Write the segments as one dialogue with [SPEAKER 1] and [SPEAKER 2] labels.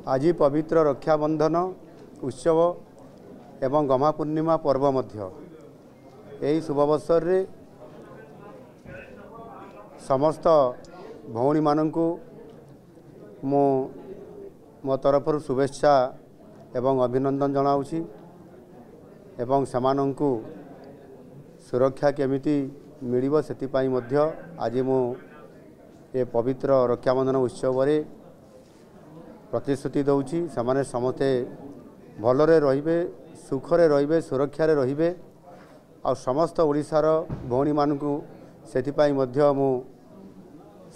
[SPEAKER 1] आज पवित्र रक्षाबंधन उत्सव एवं गम्हा पूर्णिमा पर्व मध्य यही शुभअवसर रे समस्त भौणी माननकु मो तरफ शुभेच्छा एवं अभिनंदन जनाऊँगी एवं समानंकु सुरक्षा केमिति मिलिबो सेतिपाई मध्य आज मु ये पवित्र रक्षाबंधन उत्सव रे प्रतिश्रुति दौची समाने समस्ते भलरे रहिबे सुखरे रहिबे सुरक्षा रे रहिबे आ समस्त ओडिशार भौणी मानकु सेतिपाई मध्य मु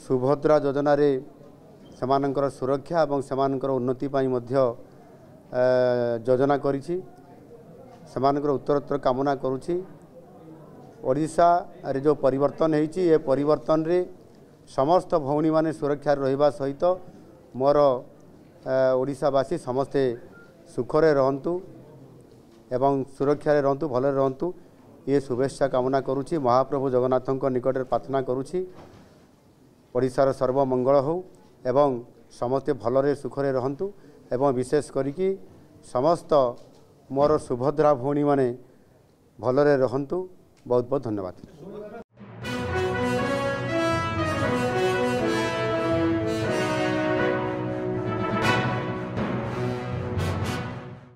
[SPEAKER 1] सुभद्रा योजना रे समानंकर सुरक्षा एवं समानंकर उन्नति पाई मध्य योजना करिछि समानंकर उत्तरोत्तर कामना करूछि। ओडिशा रे जो परिवर्तन होइछि ये परिवर्तन रे समस्त भौणी माने सुरक्षा रहिबा सहित मोर ओडिशावासी समस्ते सुखरे रहंतु एवं सुरक्षा रे रहंतु भले रहंतु ये शुभेच्छा कामना करूछि। महाप्रभु जगन्नाथक निकट प्रार्थना करूछि ओडिशार सर्वमंगल हो एवं समस्ते भलरे सुखरे रहंतु एवं विशेष करिकी समस्त मोर सुभद्रा भौणी माने भलरे रहंतु। बहुत बहुत धन्यवाद।